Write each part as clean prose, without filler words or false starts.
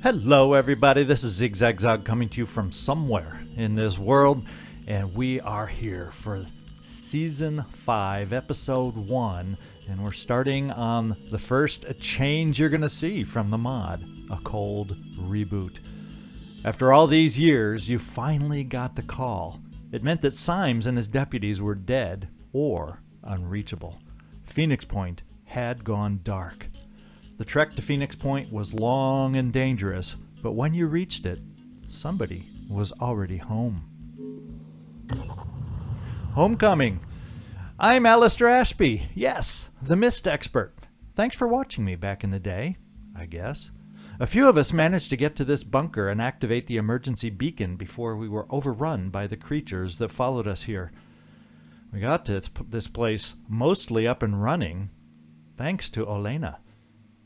Hello everybody, this is Zigzag coming to you from somewhere in this world, and we are here for Season 5, Episode 1, and we're starting on the first change you're going to see from the mod, a cold reboot. After all these years, you finally got the call. It meant that Symes and his deputies were dead or unreachable. Phoenix Point had gone dark. The trek to Phoenix Point was long and dangerous, but when you reached it, somebody was already home. Homecoming! I'm Alistair Ashby, yes, the mist expert. Thanks for watching me back in the day, I guess. A few of us managed to get to this bunker and activate the emergency beacon before we were overrun by the creatures that followed us here. We got to this place mostly up and running, thanks to Olena.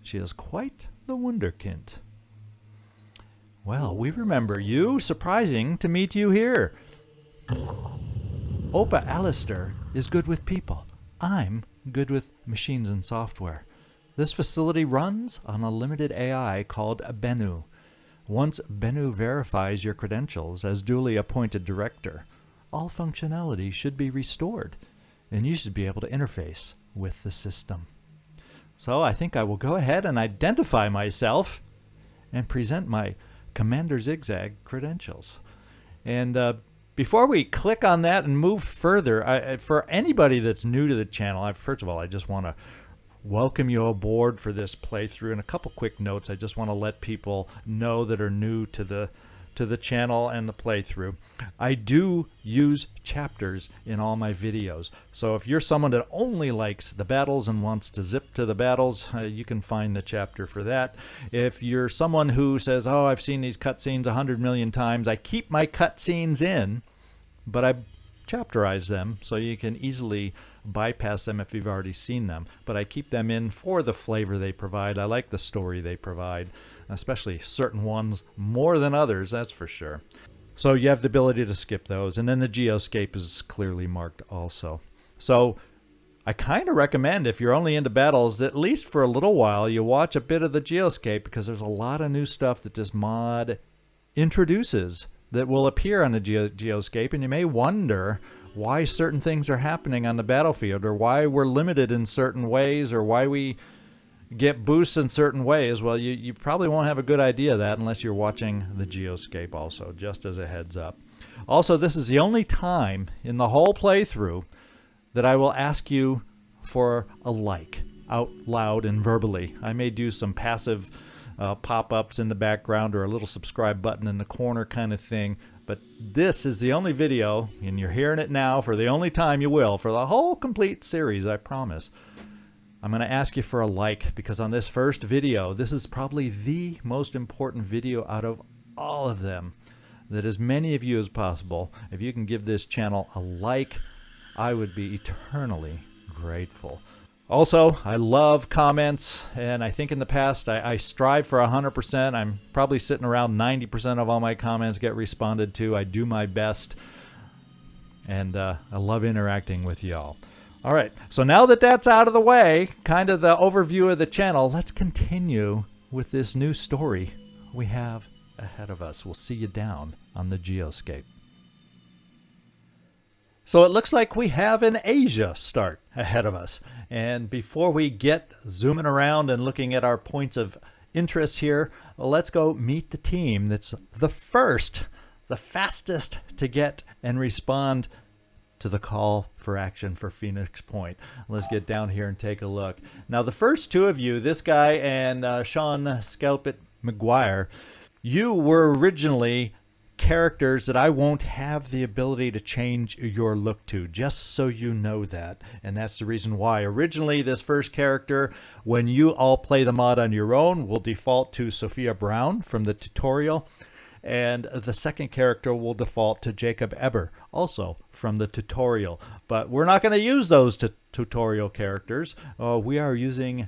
She is quite the wunderkind. Well, we remember you. Surprising to meet you here. Opa Alistair is good with people. I'm good with machines and software. This facility runs on a limited AI called Bennu. Once Bennu verifies your credentials as duly appointed director, all functionality should be restored, and you should be able to interface with the system. So I think I will go ahead and identify myself and present my Commander Zigzag credentials. And before we click on that and move further, for anybody that's new to the channel, first of all, I just want to welcome you aboard for this playthrough. And a couple quick notes I just want to let people know that are new to the channel and the playthrough. I do use chapters in all my videos, so if you're someone that only likes the battles and wants to zip to the battles, you can find the chapter for that. If you're someone who says, oh, I've seen these cutscenes 100 million times, I keep my cutscenes in, but I chapterize them so you can easily bypass them if you've already seen them, but I keep them in for the flavor they provide. I like the story they provide, especially certain ones more than others, that's for sure. So you have the ability to skip those, and then the GeoScape is clearly marked also. So I kind of recommend, if you're only into battles, that at least for a little while you watch a bit of the GeoScape, because there's a lot of new stuff that this mod introduces that will appear on the GeoScape, and you may wonder why certain things are happening on the battlefield, or why we're limited in certain ways, or why we get boosts in certain ways. Well, you probably won't have a good idea of that unless you're watching the GeoScape also, just as a heads up. Also, this is the only time in the whole playthrough that I will ask you for a like out loud and verbally. I may do some passive pop-ups in the background or a little subscribe button in the corner kind of thing, but this is the only video, and you're hearing it now for the only time you will, for the whole complete series, I promise. I'm going to ask you for a like, because on this first video, this is probably the most important video out of all of them, that as many of you as possible, if you can give this channel a like, I would be eternally grateful. Also, I love comments, and I think in the past I strive for 100%. I'm probably sitting around 90% of all my comments get responded to. I do my best, and I love interacting with y'all. All right, so now that that's out of the way, kind of the overview of the channel, let's continue with this new story we have ahead of us. We'll see you down on the GeoScape. So it looks like we have an Asia start ahead of us. And before we get zooming around and looking at our points of interest here, let's go meet the team that's the fastest to get and respond to the call for action for Phoenix Point. Let's get down here and take a look. Now, the first two of you, this guy and Sean Skelpit McGuire, you were originally characters that I won't have the ability to change your look to, just so you know that. And that's the reason why. Originally, this first character, when you all play the mod on your own, will default to Sophia Brown from the tutorial. And the second character will default to Jacob Eber, also from the tutorial. But we're not going to use those tutorial characters. We are using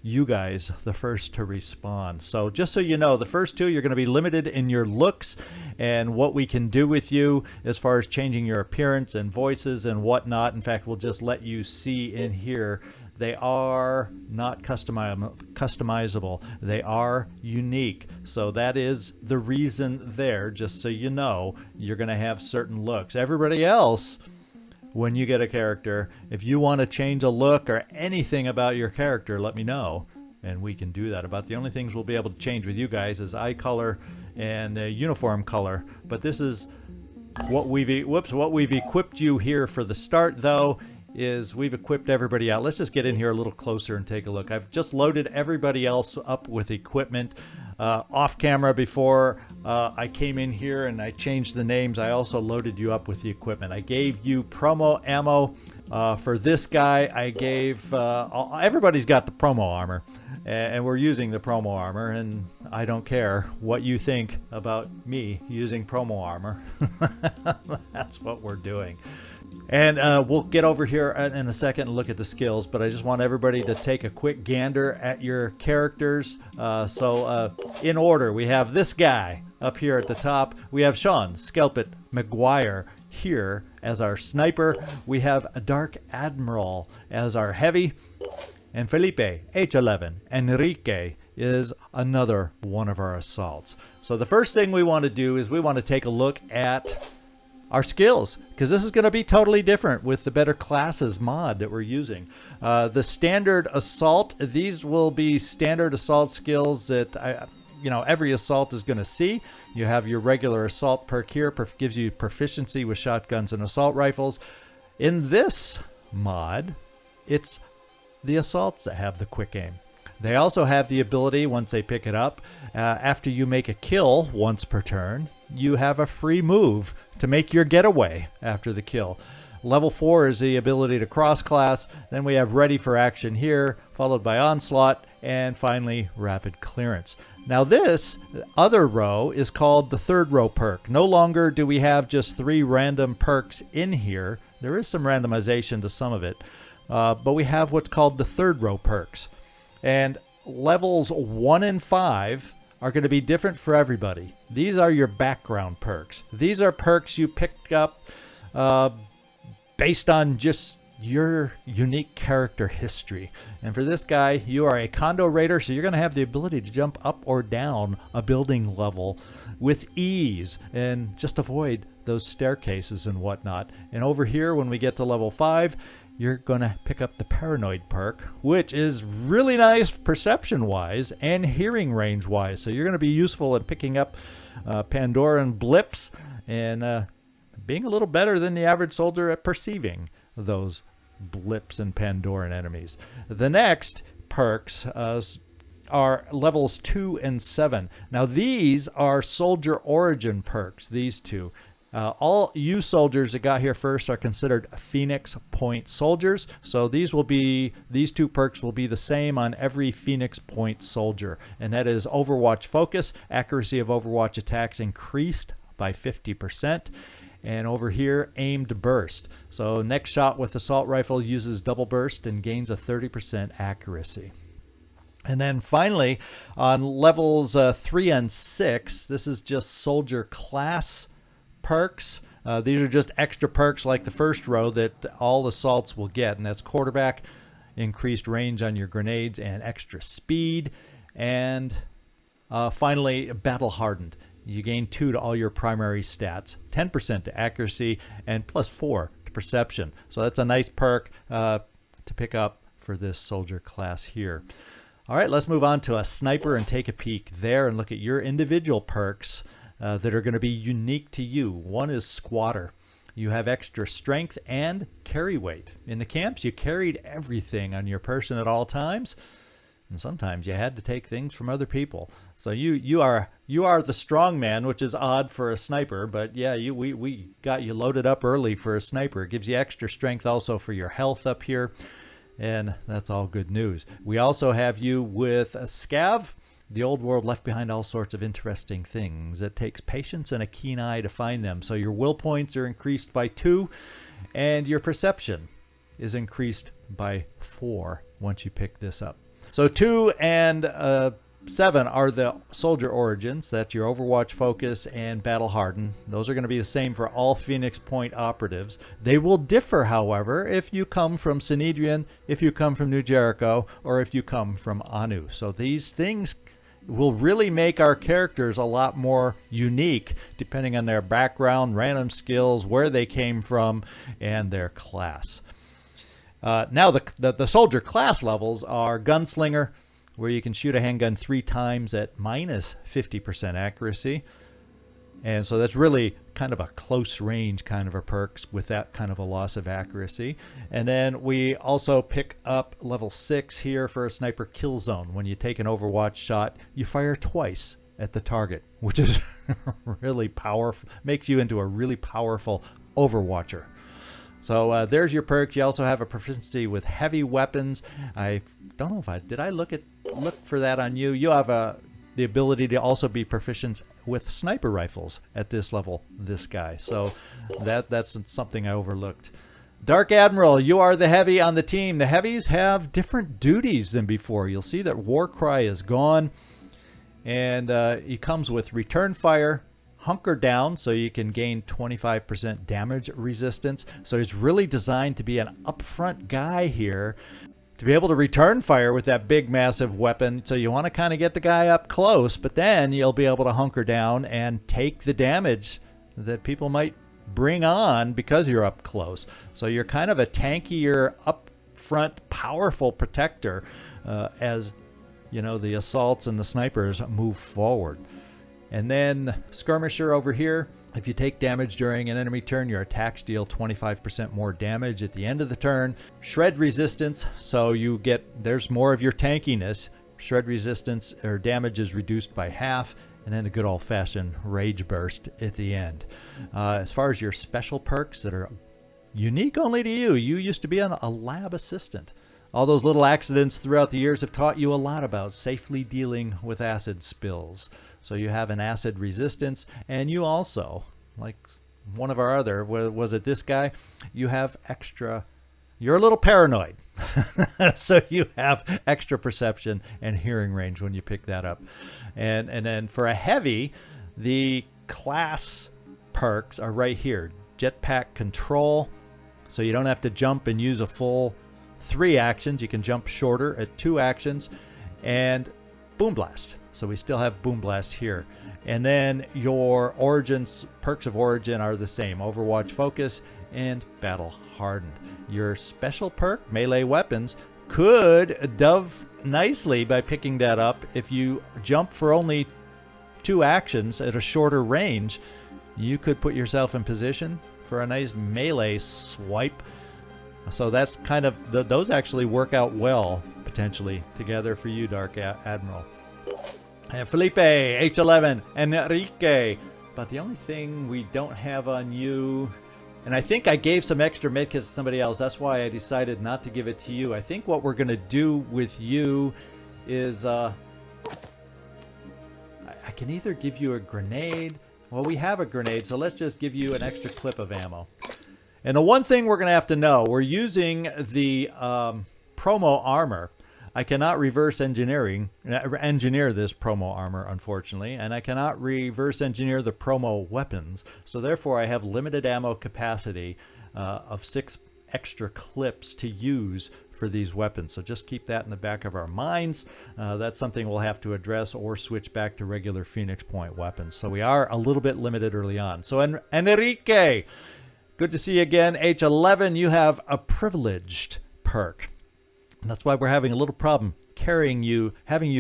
you guys, the first to respond. So just so you know, the first two, you're going to be limited in your looks and what we can do with you as far as changing your appearance and voices and whatnot. In fact, we'll just let you see in here they are not customizable. They are unique. So that is the reason there, just so you know, you're going to have certain looks. Everybody else, when you get a character, if you want to change a look or anything about your character, let me know, and we can do that. About the only things we'll be able to change with you guys is eye color and uniform color. But this is what we've equipped you here for the start, though, is we've equipped everybody out. Let's just get in here a little closer and take a look. I've just loaded everybody else up with equipment. Off camera before I came in here and I changed the names, I also loaded you up with the equipment. I gave you promo ammo. For this guy, I gave, everybody's got the promo armor, and we're using the promo armor, and I don't care what you think about me using promo armor. That's what we're doing. And we'll get over here in a second and look at the skills, but I just want everybody to take a quick gander at your characters. So in order, we have this guy up here at the top. We have Sean Skelpit McGuire here as our sniper. We have a Dark Admiral as our heavy. And Felipe, H11, Enrique is another one of our assaults. So the first thing we want to do is we want to take a look at our skills, because this is going to be totally different with the Better Classes mod that we're using. The standard assault, these will be standard assault skills that every assault is going to see. You have your regular assault perk here, gives you proficiency with shotguns and assault rifles. In this mod, it's the assaults that have the quick aim. They also have the ability, once they pick it up, after you make a kill once per turn, you have a free move to make your getaway after the kill. Level 4 is the ability to cross-class. Then we have Ready for Action here, followed by Onslaught, and finally Rapid Clearance. Now this other row is called the third row perk. No longer do we have just 3 random perks in here. There is some randomization to some of it, but we have what's called the third row perks. And levels 1 and 5 are going to be different for everybody. These are your background perks. These are perks you picked up based on just your unique character history. And for this guy, you are a condo raider, so you're going to have the ability to jump up or down a building level with ease and just avoid those staircases and whatnot. And over here, when we get to level 5, you're going to pick up the Paranoid perk, which is really nice perception-wise and hearing range-wise. So you're going to be useful in picking up Pandoran blips and being a little better than the average soldier at perceiving those blips and Pandoran enemies. The next perks are levels 2 and 7. Now these are soldier origin perks, these two. All you soldiers that got here first are considered Phoenix Point soldiers. So these 2 perks will be the same on every Phoenix Point soldier. And that is Overwatch Focus, accuracy of Overwatch attacks increased by 50%. And over here, Aimed Burst. So next shot with assault rifle uses double burst and gains a 30% accuracy. And then finally, on levels 3 and 6, this is just soldier class perks. These are just extra perks like the first row that all assaults will get, and that's quarterback, increased range on your grenades, and extra speed. And finally, battle hardened. You gain 2 to all your primary stats, 10% to accuracy, and plus 4 to perception. So that's a nice perk to pick up for this soldier class here. All right, let's move on to a sniper and take a peek there and look at your individual perks that are going to be unique to you. One is Squatter. You have extra strength and carry weight. In the camps, you carried everything on your person at all times, and sometimes you had to take things from other people. So you are the strong man, which is odd for a sniper, but yeah, we got you loaded up early for a sniper. It gives you extra strength also for your health up here, and that's all good news. We also have you with a Scav. The old world left behind all sorts of interesting things. It takes patience and a keen eye to find them. So your will points are increased by 2, and your perception is increased by 4 once you pick this up. So 2 and 7 are the soldier origins. That's your Overwatch Focus and Battle Hardened. Those are going to be the same for all Phoenix Point operatives. They will differ, however, if you come from Synedrion, if you come from New Jericho, or if you come from Anu. So these things will really make our characters a lot more unique depending on their background, random skills, where they came from, and their class. Now the soldier class levels are Gunslinger, where you can shoot a handgun 3 times at minus 50% accuracy. And so that's really kind of a close range kind of a perk with that kind of a loss of accuracy. And then we also pick up level 6 here for a sniper kill zone. When you take an Overwatch shot, you fire twice at the target, which is really powerful, makes you into a really powerful Overwatcher. So there's your perks. You also have a proficiency with heavy weapons. I don't know if did I look for that on you. You have the ability to also be proficient with sniper rifles at this level, this guy. So that's something I overlooked. Dark Admiral, you are the heavy on the team. The heavies have different duties than before. You'll see that Warcry is gone, and he comes with return fire, hunker down, so you can gain 25% damage resistance. So he's really designed to be an upfront guy here, to be able to return fire with that big massive weapon. So you want to kind of get the guy up close, but then you'll be able to hunker down and take the damage that people might bring on because you're up close. So you're kind of a tankier, upfront, powerful protector as you know the assaults and the snipers move forward. And then Skirmisher over here, if you take damage during an enemy turn, your attacks deal 25% more damage at the end of the turn. Shred resistance, so there's more of your tankiness. Shred resistance or damage is reduced by half, and then a good old-fashioned rage burst at the end. As far as your special perks that are unique only to you, you used to be a lab assistant. All those little accidents throughout the years have taught you a lot about safely dealing with acid spills. So you have an acid resistance, and you also, like one of our other, was it this guy? You have extra, you're a little paranoid. So you have extra perception and hearing range when you pick that up. And then for a heavy, the class perks are right here. Jetpack control, so you don't have to jump and use a full 3 actions. You can jump shorter at 2 actions. And Boom Blast. So we still have Boom Blast here. And then your perks of origin are the same. Overwatch Focus and Battle Hardened. Your special perk, melee weapons, could dove nicely by picking that up. If you jump for only 2 actions at a shorter range, you could put yourself in position for a nice melee swipe. So that's kind of, those actually work out well, potentially, together for you, Dark Admiral. And Felipe, H11, Enrique. But the only thing we don't have on you, and I think I gave some extra medkits to somebody else. That's why I decided not to give it to you. I think what we're going to do with you is, I can either give you a grenade. Well, we have a grenade, so let's just give you an extra clip of ammo. And the one thing we're going to have to know, we're using the promo armor. I cannot reverse engineer this promo armor, unfortunately, and I cannot reverse engineer the promo weapons. So therefore, I have limited ammo capacity of 6 extra clips to use for these weapons. So just keep that in the back of our minds. That's something we'll have to address or switch back to regular Phoenix Point weapons. So we are a little bit limited early on. So Enrique, good to see you again. H11, you have a privileged perk. And that's why we're having a little problem having you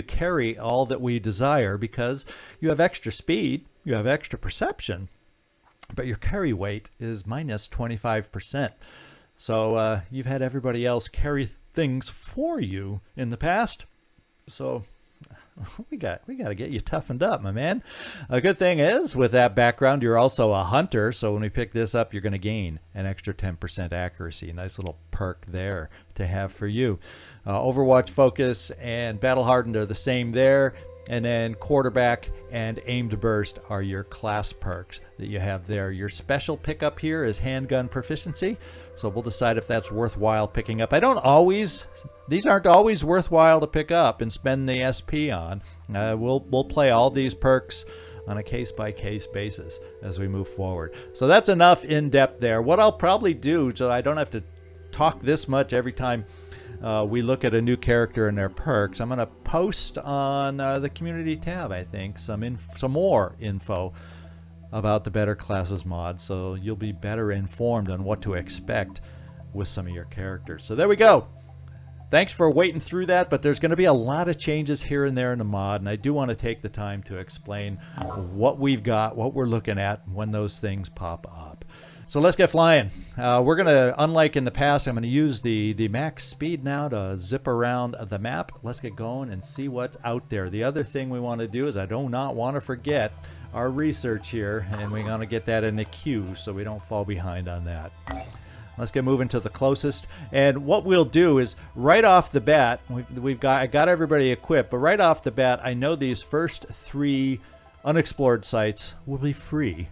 carry all that we desire, because you have extra speed, you have extra perception, but your carry weight is minus 25%. So you've had everybody else carry things for you in the past. So we got to get you toughened up, my man. A good thing is, with that background, you're also a hunter. So when we pick this up, you're going to gain an extra 10% accuracy. Nice little perk there to have for you. Overwatch Focus and Battle Hardened are the same there. And then quarterback and aimed burst are your class perks that you have there. Your special pickup here is handgun proficiency. So we'll decide if that's worthwhile picking up. These aren't always worthwhile to pick up and spend the SP on. We'll play all these perks on a case-by-case basis as we move forward. So that's enough in depth there. What I'll probably do, so I don't have to talk this much every time we look at a new character and their perks, I'm going to post on the community tab, I think, some more info about the Better Classes mod, so you'll be better informed on what to expect with some of your characters. So there we go. Thanks for waiting through that, but there's going to be a lot of changes here and there in the mod, and I do want to take the time to explain what we've got, what we're looking at when those things pop up. So let's get flying. We're going to, unlike in the past, I'm going to use the max speed now to zip around the map. Let's get going and see what's out there. The other thing we want to do is I do not want to forget our research here, and we're going to get that in the queue so we don't fall behind on that. Let's get moving to the closest. And what we'll do is right off the bat, I got everybody equipped, but right off the bat, I know these first 3 unexplored sites will be free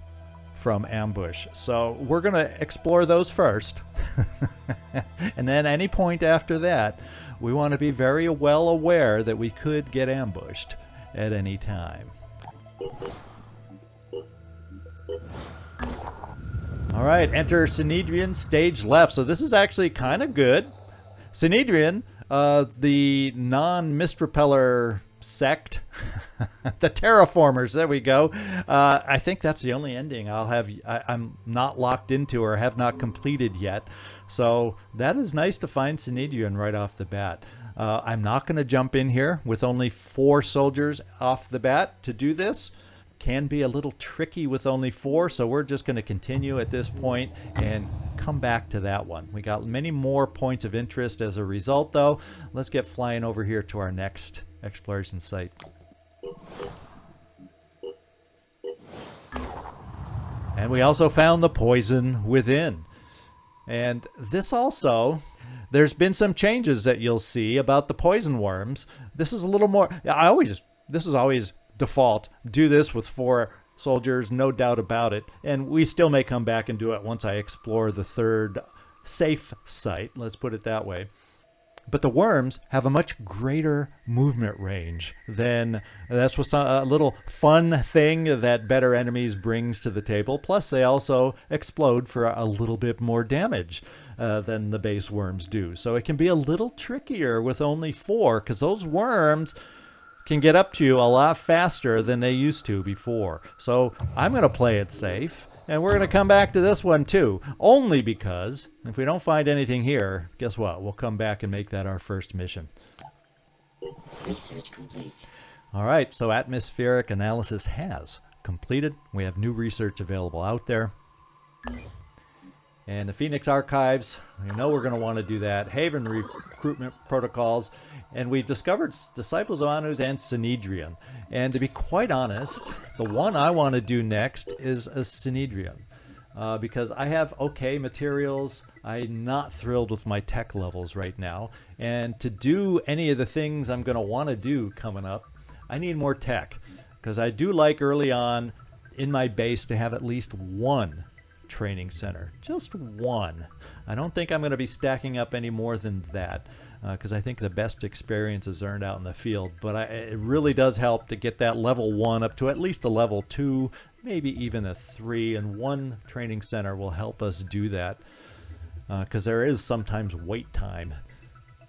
from ambush. So we're going to explore those first. And then any point after that, we want to be very well aware that we could get ambushed at any time. All right, enter Synedrion, stage left. So this is actually kind of good. Synedrion, the non-mist repeller sect, the terraformers, there we go. I think that's the only ending I'm not locked into or have not completed yet. So that is nice to find Synedrion right off the bat. I'm not going to jump in here with only 4 soldiers off the bat to do this. Can be a little tricky with only 4, so we're just going to continue at this point and come back to that one. We got many more points of interest as a result, though. Let's get flying over here to our next exploration site. And we also found the poison within. And this also, there's been some changes that you'll see about the poison worms. This is a little more, this is always default. Do this with 4 soldiers, no doubt about it. And we still may come back and do it once I explore the 3rd safe site, let's put it that way. But the worms have a much greater movement range than, that's what's a little fun thing that Better Enemies brings to the table. Plus they also explode for a little bit more damage than the base worms do. So it can be a little trickier with only 4, because those worms can get up to you a lot faster than they used to before. So I'm going to play it safe, and we're going to come back to this one too, only because if we don't find anything here, guess what? We'll come back and make that our first mission. Research complete. All right, so atmospheric analysis has completed. We have new research available out there. And the Phoenix Archives, we know we're going to want to do that. Haven recruitment protocols. And we discovered Disciples of Anus and Synedrion. And to be quite honest, the one I want to do next is a Synedrion. Because I have okay materials. I'm not thrilled with my tech levels right now. And to do any of the things I'm going to want to do coming up, I need more tech. Because I do like early on in my base to have at least 1 training center. Just 1. I don't think I'm going to be stacking up any more than that. Because I think the best experience is earned out in the field. But it really does help to get that level 1 up to at least a level 2, maybe even a 3. And 1 training center will help us do that. Because there is sometimes wait time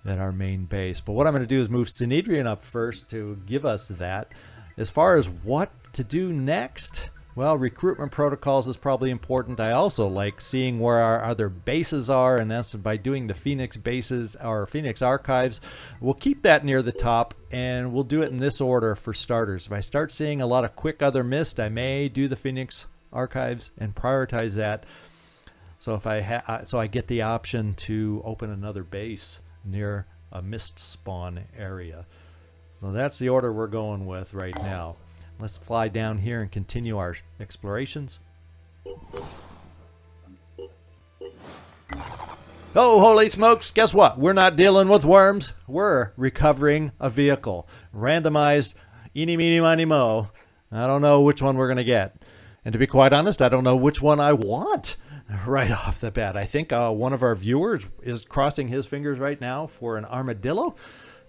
at our main base. But what I'm going to do is move Synedrion up first to give us that. As far as what to do next, well, recruitment protocols is probably important. I also like seeing where our other bases are, and that's by doing the Phoenix bases, or Phoenix Archives. We'll keep that near the top, and we'll do it in this order for starters. If I start seeing a lot of quick other mist, I may do the Phoenix Archives and prioritize that. So if I get the option to open another base near a mist spawn area. So that's the order we're going with right now. Let's fly down here and continue our explorations. Oh, holy smokes, guess what? We're not dealing with worms. We're recovering a vehicle. Randomized Eeny, meeny, miny, mo. I don't know which one we're going to get. And to be quite honest, I don't know which one I want right off the bat. I think one of our viewers is crossing his fingers right now for an armadillo,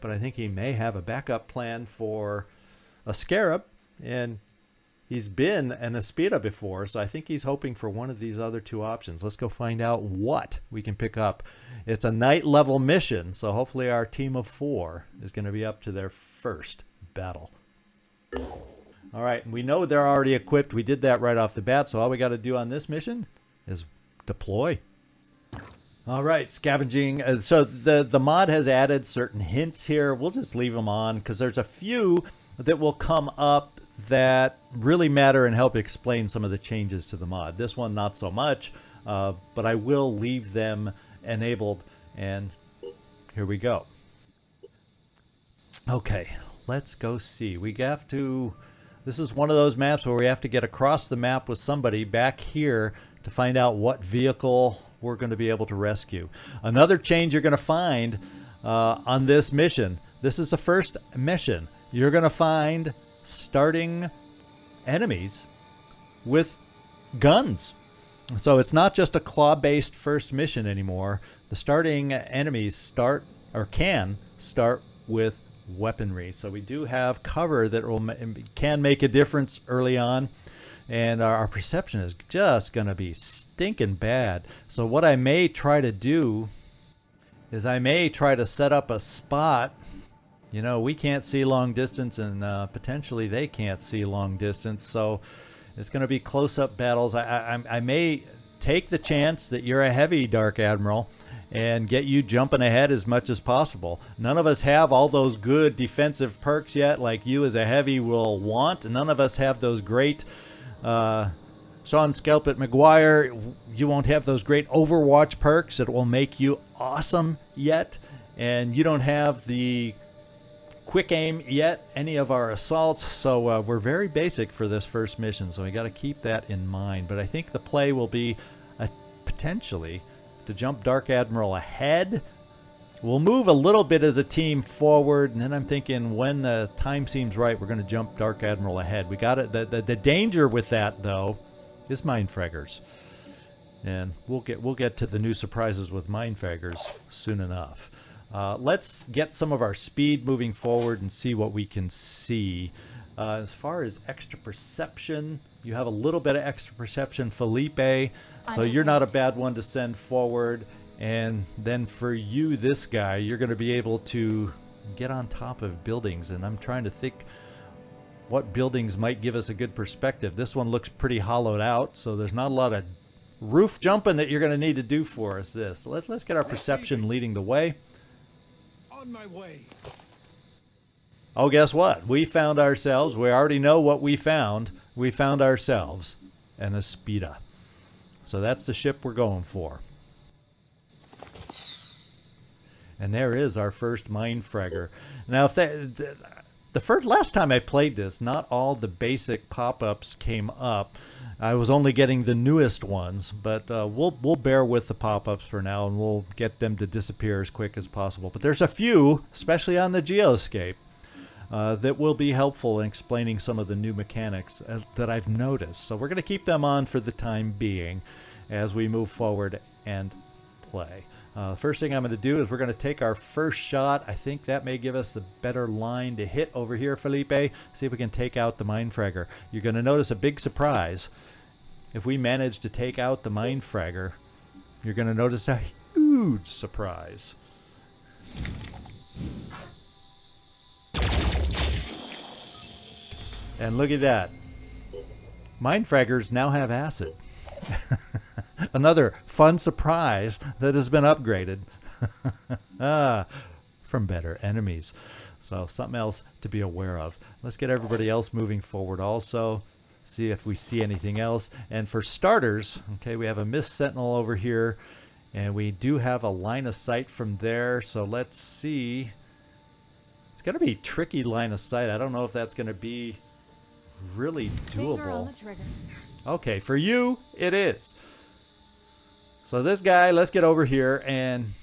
but I think he may have a backup plan for a scarab, and he's been an Aspida before, so I think he's hoping for one of these other two options. Let's go find out what we can pick up. It's a night level mission, so hopefully our team of 4 is going to be up to their first battle. All right, we know they're already equipped. We did that right off the bat, so all we got to do on this mission is deploy. All right, scavenging. So the mod has added certain hints here. We'll just leave them on because there's a few that will come up that really matter and help explain some of the changes to the mod. This one, not so much, but I will leave them enabled, and here we go. Okay, let's go see. We have to... This is one of those maps where we have to get across the map with somebody back here to find out what vehicle we're going to be able to rescue. Another change you're going to find on this mission. This is the first mission. You're going to find starting enemies with guns. So it's not just a claw-based first mission anymore. The starting enemies start or can start with weaponry. So we do have cover that can make a difference early on, and our perception is just going to be stinking bad. So what I may try to do is I may try to set up a spot. You know, we can't see long distance, and potentially they can't see long distance, so it's going to be close-up battles. I may take the chance that you're a heavy Dark Admiral and get you jumping ahead as much as possible. None of us have all those good defensive perks yet like you as a heavy will want. None of us have those great Sean Scalpit McGuire. You won't have those great Overwatch perks that will make you awesome yet. And you don't have the quick aim yet, any of our assaults. So we're very basic for this first mission. So we got to keep that in mind. But I think the play will be potentially to jump Dark Admiral ahead. We'll move a little bit as a team forward, and then I'm thinking when the time seems right, we're going to jump Dark Admiral ahead. We got it. The danger with that, though, is Mindfraggers, and we'll get to the new surprises with Mindfraggers soon enough. Let's get some of our speed moving forward and see what we can see. As far as extra perception, you have a little bit of extra perception, Felipe, so you're not a bad one to send forward. And then for you, this guy, you're going to be able to get on top of buildings. And I'm trying to think what buildings might give us a good perspective. This one looks pretty hollowed out, so there's not a lot of roof jumping that you're going to need to do for us. So let's get our perception leading the way. On my way. Oh, guess what? We found ourselves. We already know what we found. We found ourselves an Aspida. So that's the ship we're going for. And there is our first Mindfragger. Now, if last time I played this, not all the basic pop-ups came up. I was only getting the newest ones, but we'll bear with the pop-ups for now, and we'll get them to disappear as quick as possible. But there's a few, especially on the GeoScape, that will be helpful in explaining some of the new mechanics that I've noticed. So we're going to keep them on for the time being as we move forward and play. First thing I'm going to do is we're going to take our first shot. I think that may give us a better line to hit over here, Felipe. See if we can take out the Mindfragger. You're going to notice a big surprise. If we manage to take out the Mindfragger, you're going to notice a huge surprise. And look at that. Mindfraggers now have acid. Another fun surprise that has been upgraded from better enemies. So something else to be aware of. Let's get everybody else moving forward also. See if we see anything else. And for starters, okay, we have a Mist Sentinel over here. And we do have a line of sight from there. So let's see. It's going to be tricky line of sight. I don't know if that's going to be really doable. Okay, for you, it is. So this guy, let's get over here, and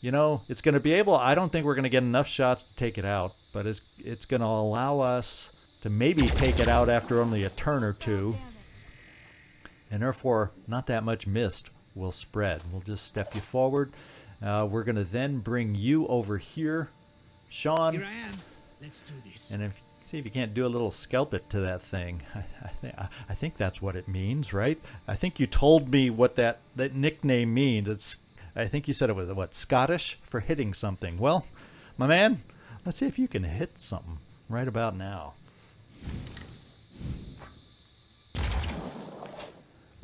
you know, it's going to be able, I don't think we're going to get enough shots to take it out. but it's going to allow us to maybe take it out after only a turn or two, and therefore not that much mist will spread. We'll just step you forward. We're going to then bring you over here, Sean. Here I am. Let's do this. And if see if you can't do a little scalp it to that thing. I think that's what it means, right? I think you told me what that nickname means. I think you said it was, what, Scottish for hitting something. Well, my man, let's see if you can hit something right about now.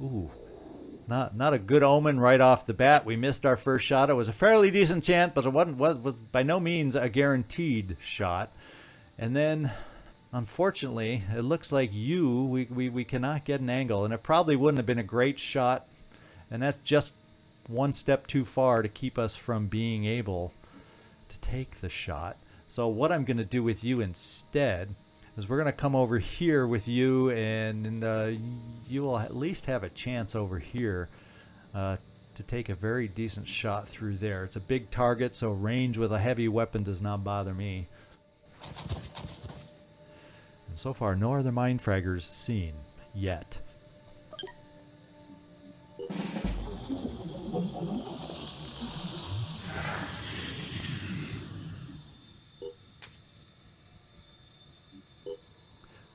Ooh, not a good omen right off the bat. We missed our first shot. It was a fairly decent chance, but it was by no means a guaranteed shot. And then, unfortunately, it looks like we cannot get an angle, and it probably wouldn't have been a great shot, and that's just one step too far to keep us from being able to take the shot. So what I'm going to do with you instead is we're going to come over here with you, and you will at least have a chance over here to take a very decent shot through there. It's a big target, so range with a heavy weapon does not bother me. And so far, no other mind fraggers seen yet.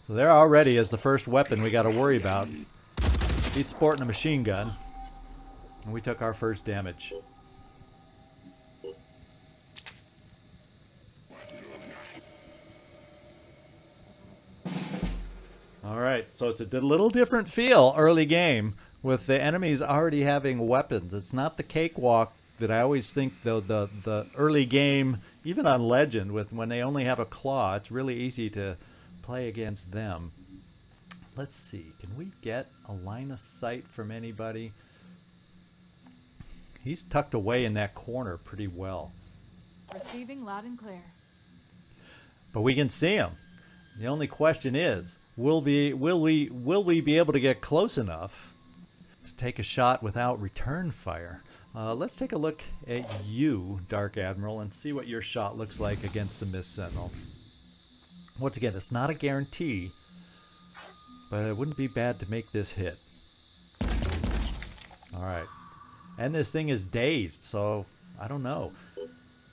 So there already is the first weapon we got to worry about. He's sporting a machine gun, and we took our first damage. Alright, so it's a little different feel early game with the enemies already having weapons. It's not the cakewalk that I always think the early game, even on Legend, with when they only have a claw, it's really easy to play against them. Let's see, can we get a line of sight from anybody? He's tucked away in that corner pretty well. Receiving loud and clear. But we can see him. The only question is, will we be able to get close enough to take a shot without return fire? Let's take a look at you, Dark Admiral, and see what your shot looks like against the Mist Sentinel. Once again, it's not a guarantee, but it wouldn't be bad to make this hit. Alright. And this thing is dazed, so I don't know.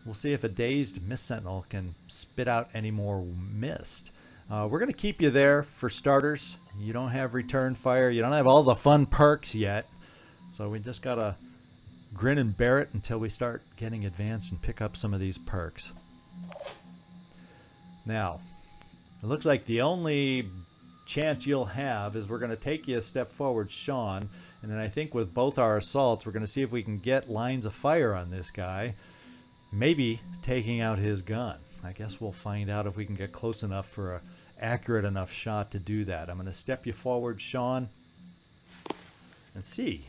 We'll see if a dazed Mist Sentinel can spit out any more mist. We're going to keep you there for starters. You don't have return fire. You don't have all the fun perks yet. So we just got to grin and bear it until we start getting advanced and pick up some of these perks. Now, it looks like the only chance you'll have is we're going to take you a step forward, Sean. And then I think with both our assaults, we're going to see if we can get lines of fire on this guy. Maybe taking out his gun. I guess we'll find out if we can get close enough for an accurate enough shot to do that. I'm going to step you forward, Sean, and see.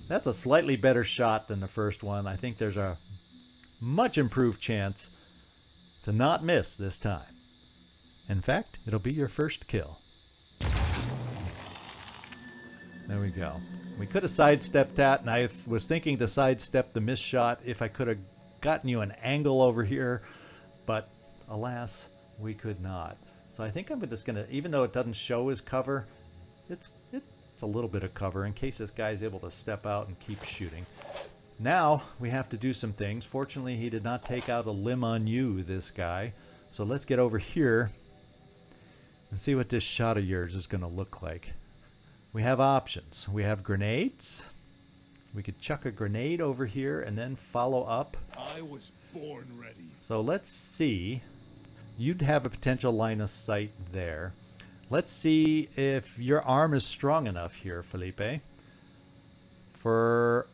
That's a slightly better shot than the first one. I think there's a much improved chance to not miss this time. In fact, it'll be your first kill. There we go. We could have sidestepped that, and I was thinking to sidestep the missed shot if I could have gotten you an angle over here, but alas, we could not. So I think I'm just going to, even though it doesn't show his cover, it's a little bit of cover in case this guy's able to step out and keep shooting. Now we have to do some things. Fortunately, he did not take out a limb on you, this guy. So let's get over here and see what this shot of yours is going to look like. We have options. We have grenades. We could chuck a grenade over here and then follow up. I was born ready. So let's see. You'd have a potential line of sight there. Let's see if your arm is strong enough here, Felipe, for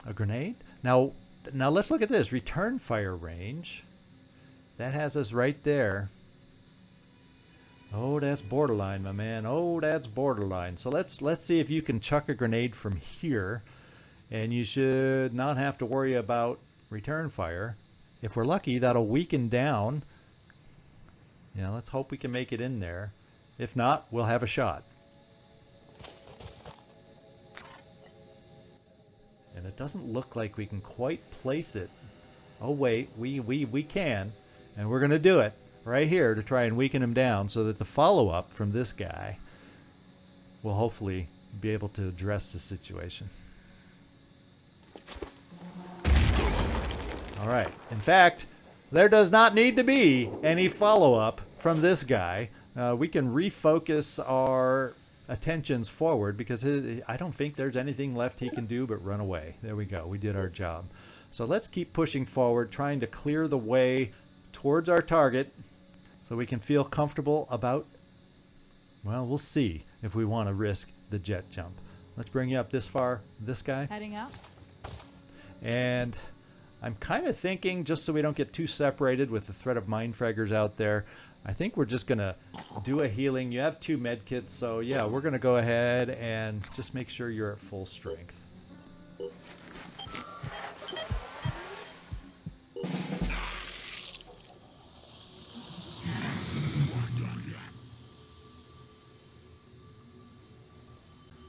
a grenade. Now let's look at this. Return fire range. That has us right there. Oh, that's borderline, my man. Oh, that's borderline. So let's see if you can chuck a grenade from here, and you should not have to worry about return fire. If we're lucky, that'll weaken down. Yeah, let's hope we can make it in there. If not, we'll have a shot. And it doesn't look like we can quite place it Oh wait, we can, and we're gonna do it right here to try and weaken him down so that the follow-up from this guy will hopefully be able to address the situation. All right. In fact, there does not need to be any follow-up from this guy. We can refocus our attentions forward because I don't think there's anything left he can do but run away. There we go. We did our job. So let's keep pushing forward, trying to clear the way towards our target so we can feel comfortable about, well, we'll see if we want to risk the jet jump. Let's bring you up this far, this guy. Heading up. And I'm kind of thinking, just so we don't get too separated with the threat of mindfraggers out there, I think we're just going to do a healing. You have 2 med kits, so yeah, we're going to go ahead and just make sure you're at full strength.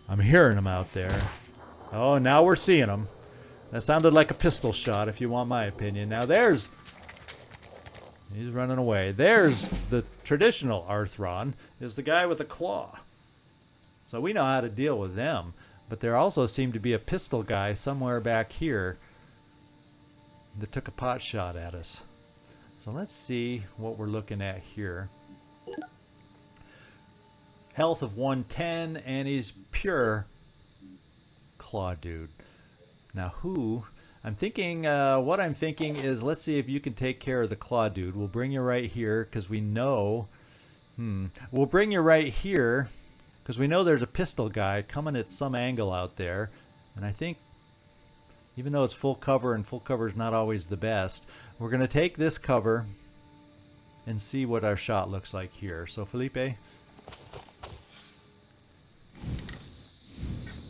I'm hearing them out there. Oh, now we're seeing them. That sounded like a pistol shot, if you want my opinion. Now there's... He's running away. There's the traditional Arthron, is the guy with a claw. So we know how to deal with them. But there also seemed to be a pistol guy somewhere back here that took a pot shot at us. So let's see what we're looking at here. Health of 110, and he's pure claw dude. Now who... I'm thinking, what I'm thinking is, let's see if you can take care of the claw dude. We'll bring you right here, because we know... We'll bring you right here, because we know there's a pistol guy coming at some angle out there. And I think, even though it's full cover, and full cover is not always the best, we're going to take this cover and see what our shot looks like here. So, Felipe...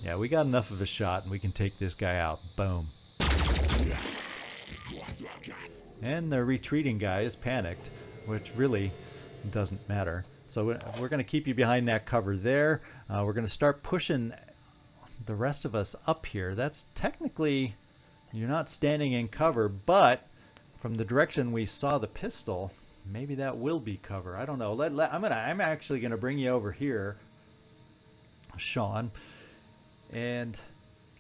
Yeah, we got enough of a shot, and we can take this guy out. Boom. And the retreating guy is panicked, which really doesn't matter. So we're going to keep you behind that cover there. We're going to start pushing the rest of us up here. That's technically, you're not standing in cover, but from the direction we saw the pistol, maybe that will be cover. I don't know. I'm actually going to bring you over here, Sean, and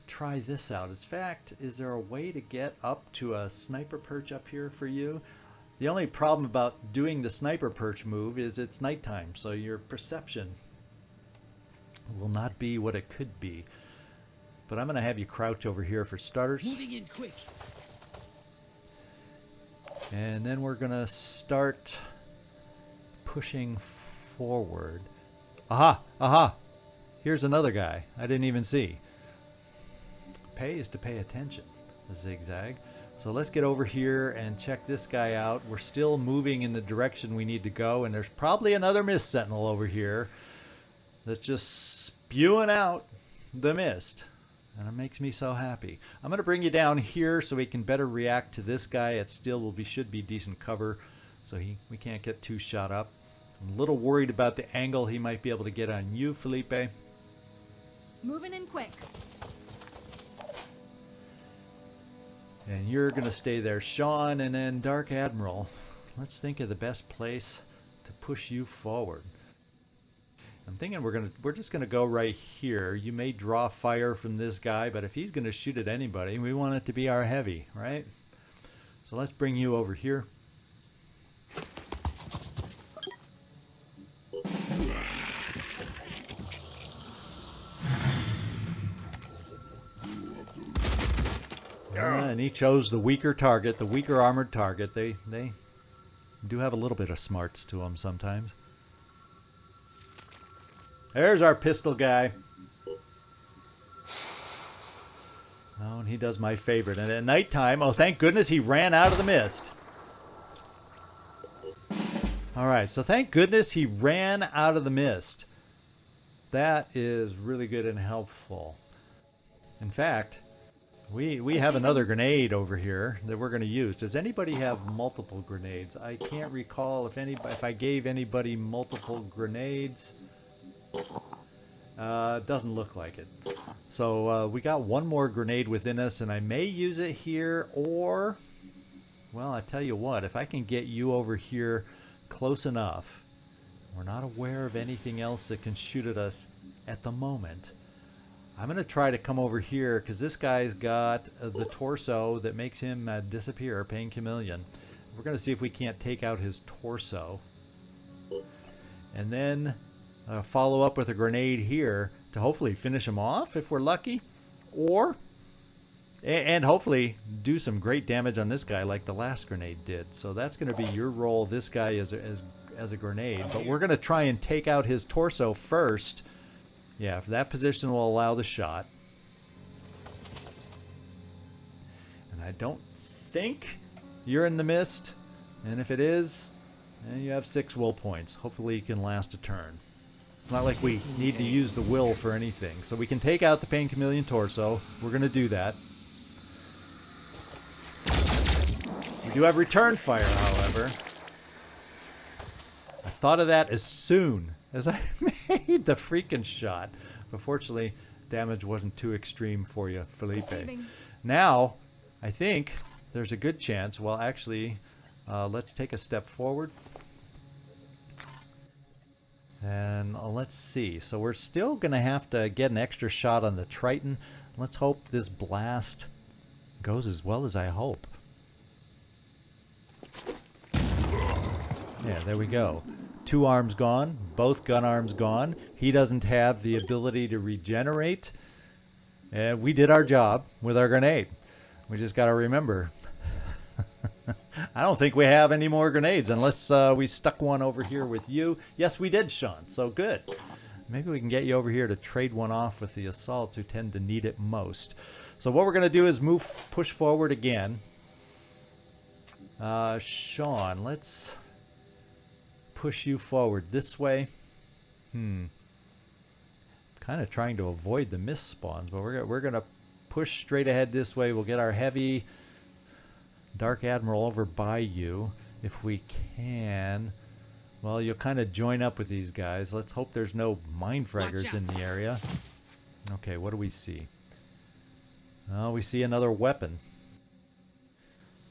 try this out. In fact, is there a way to get up to a sniper perch up here for you? The only problem about doing the sniper perch move is it's nighttime, so your perception will not be what it could be. But I'm going to have you crouch over here for starters. Moving in quick. And then we're going to start pushing forward. Aha! Aha! Here's another guy I didn't even see. Pay is to pay attention, the zigzag. So let's get over here and check this guy out. We're still moving in the direction we need to go, and there's probably another mist sentinel over here that's just spewing out the mist. And it makes me so happy. I'm going to bring you down here so we can better react to this guy. It still should be decent cover, so we can't get too shot up. I'm a little worried about the angle he might be able to get on you, Felipe. Moving in quick. And you're going to stay there, Sean, and then Dark Admiral. Let's think of the best place to push you forward. I'm thinking we're just going to go right here. You may draw fire from this guy, but if he's going to shoot at anybody, we want it to be our heavy, right? So let's bring you over here. And he chose the weaker target, the weaker armored target. They do have a little bit of smarts to them sometimes. There's our pistol guy. Oh, and he does my favorite. And at nighttime, oh, thank goodness he ran out of the mist. All right, so thank goodness he ran out of the mist. That is really good and helpful. In fact, we have another grenade over here that we're going to use. Does anybody have multiple grenades? I can't recall if I gave anybody multiple grenades. Doesn't look like it. So we got one more grenade within us, and I may use it here, or Well, I tell you what, if I can get you over here close enough, we're not aware of anything else that can shoot at us at the moment. I'm going to try to come over here because this guy's got the torso that makes him disappear, Pain Chameleon. We're going to see if we can't take out his torso. And then follow up with a grenade here to hopefully finish him off if we're lucky. Or... and hopefully do some great damage on this guy like the last grenade did. So that's going to be your role, this guy as a grenade. But we're going to try and take out his torso first. Yeah, if that position will allow the shot. And I don't think you're in the mist. And if it is, then you have 6 will points. Hopefully you can last a turn. It's not like we need to use the will for anything. So we can take out the Pain Chameleon torso. We're going to do that. We do have return fire, however. I thought of that as soon as I made the freaking shot. But fortunately, damage wasn't too extreme for you, Felipe. Receiving. Now, I think there's a good chance. Well, actually, let's take a step forward. And let's see. So we're still going to have to get an extra shot on the Triton. Let's hope this blast goes as well as I hope. Yeah, there we go. 2 arms gone, both gun arms gone. He doesn't have the ability to regenerate. And we did our job with our grenade. We just got to remember. I don't think we have any more grenades unless we stuck one over here with you. Yes, we did, Sean. So good. Maybe we can get you over here to trade one off with the assaults who tend to need it most. So what we're going to do is push forward again. Sean, let's push you forward this way. Kind of trying to avoid the mist spawns, but we're going to push straight ahead this way. We'll get our heavy Dark Admiral over by you if we can. Well, you'll kind of join up with these guys. Let's hope there's no mind fraggers in the area. Okay, what do we see? Oh, we see another weapon.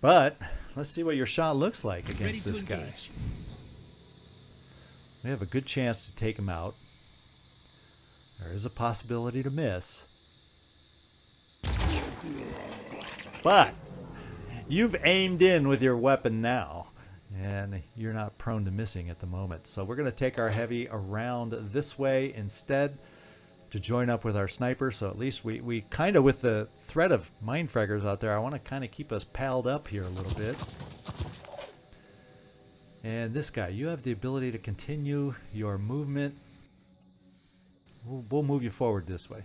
But let's see what your shot looks like against this guy. We have a good chance to take him out. There is a possibility to miss. But you've aimed in with your weapon now, and you're not prone to missing at the moment. So we're going to take our heavy around this way instead to join up with our sniper. So at least we kind of, with the threat of mind fraggers out there, I want to kind of keep us palled up here a little bit. And this guy, you have the ability to continue your movement. We'll move you forward this way.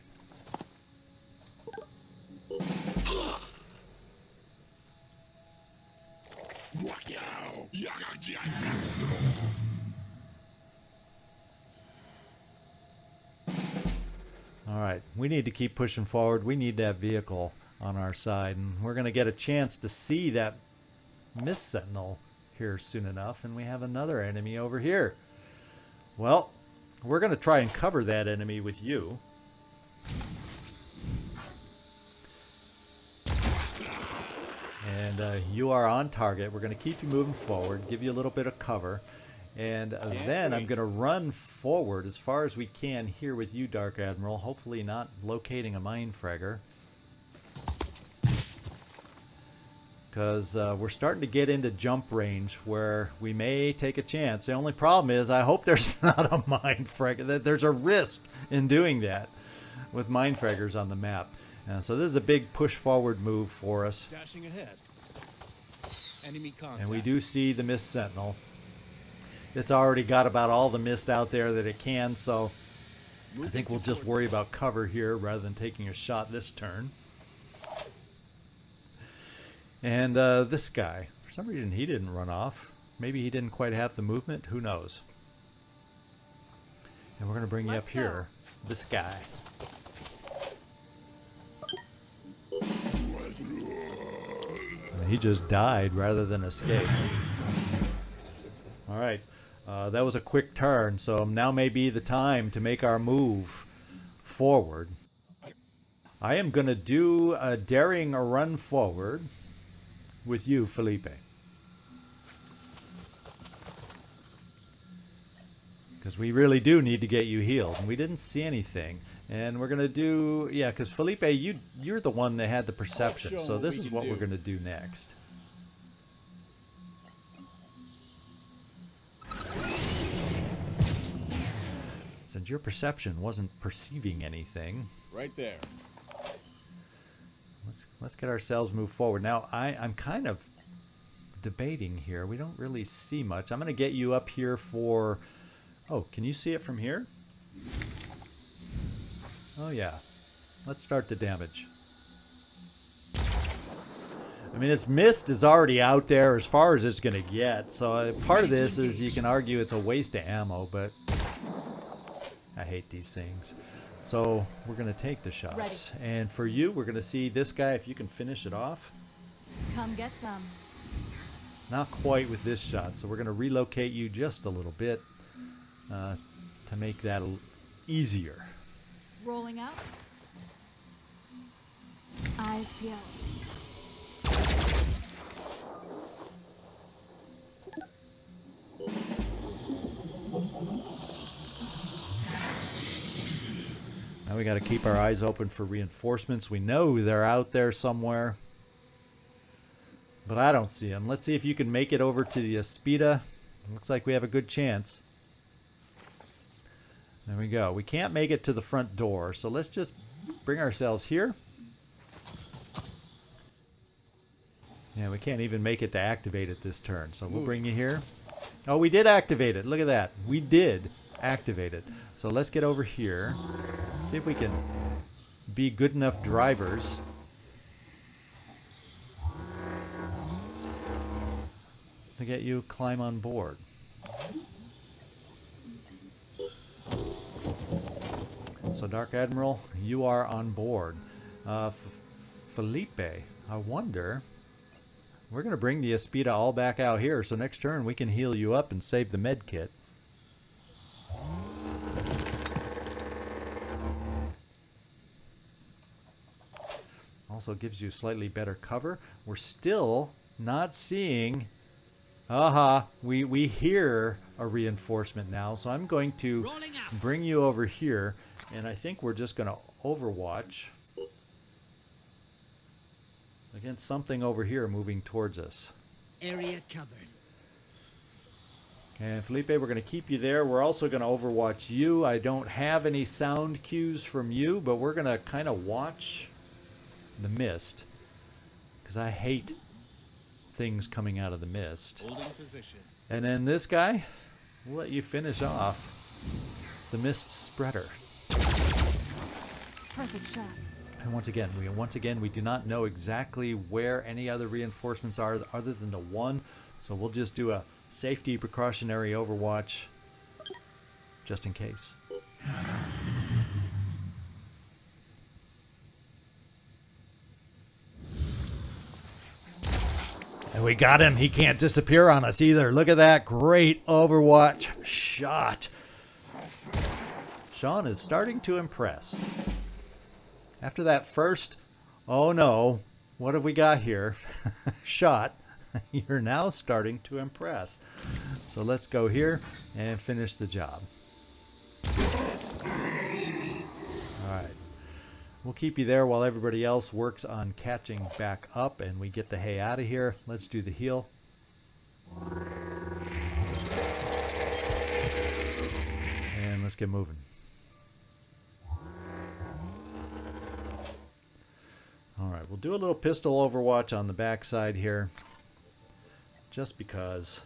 All right, we need to keep pushing forward. We need that vehicle on our side, and we're going to get a chance to see that Mist Sentinel here soon enough, and we have another enemy over here. Well, we're going to try and cover that enemy with you. And you are on target. We're going to keep you moving forward, give you a little bit of cover. And then I'm going to run forward as far as we can here with you, Dark Admiral, hopefully not locating a mind fragger. Because we're starting to get into jump range where we may take a chance. The only problem is I hope there's not a mind fragger. There's a risk in doing that with mind fraggers on the map. So this is a big push forward move for us. Dashing ahead. Enemy contact. And we do see the Mist Sentinel. It's already got about all the mist out there that it can, so I think we'll just worry about cover here rather than taking a shot this turn. And this guy, for some reason he didn't run off. Maybe he didn't quite have the movement, who knows. And we're going to bring you up here, this guy. And he just died rather than escape. All right. That was a quick turn, so now may be the time to make our move forward. I am going to do a daring run forward with you, Felipe. Because we really do need to get you healed. And we didn't see anything. And we're going to do... Yeah, because Felipe, you're the one that had the perception. So this is what we're going to do next. Since your perception wasn't perceiving anything... Right there. Let's get ourselves moved forward. Now, I'm kind of debating here. We don't really see much. I'm going to get you up here for... Oh, can you see it from here? Oh, yeah. Let's start the damage. I mean, its mist is already out there as far as it's going to get. So part of this is you can argue it's a waste of ammo, but I hate these things. So we're going to take the shots. Ready. And for you, we're going to see this guy, if you can finish it off. Come get some. Not quite with this shot, so we're going to relocate you just a little bit to make that easier. Rolling out. Eyes peeled. Now we got to keep our eyes open for reinforcements. We know they're out there somewhere, but I don't see them. Let's see if you can make it over to the Aspida. Looks like we have a good chance. There we go. We can't make it to the front door, so let's just bring ourselves here. Yeah, we can't even make it to activate it this turn, so we'll bring you here. Oh, we did activate it. Look at that. We did activate it. So let's get over here. See if we can be good enough drivers. To get you climb on board. So Dark Admiral, you are on board. Felipe, I wonder... We're going to bring the Aspida all back out here, so next turn we can heal you up and save the med kit. Also gives you slightly better cover. We're still not seeing... we hear a reinforcement now, so I'm going to bring you over here, and I think we're just going to overwatch against something over here moving towards us. Area covered. And Felipe, we're going to keep you there. We're also going to overwatch you. I don't have any sound cues from you, but we're going to kind of watch the mist, because I hate things coming out of the mist. Holding position. And then this guy, we'll let you finish off the mist spreader. Perfect shot. And once again, we do not know exactly where any other reinforcements are other than the one. So we'll just do a safety precautionary overwatch just in case. And we got him. He can't disappear on us either. Look at that great overwatch shot. Sean is starting to impress. After that first, oh no, what have we got here? Shot, you're now starting to impress. So let's go here and finish the job. All right. We'll keep you there while everybody else works on catching back up and we get the hay out of here. Let's do the heal. And let's get moving. Alright, we'll do a little pistol overwatch on the backside here. Just because.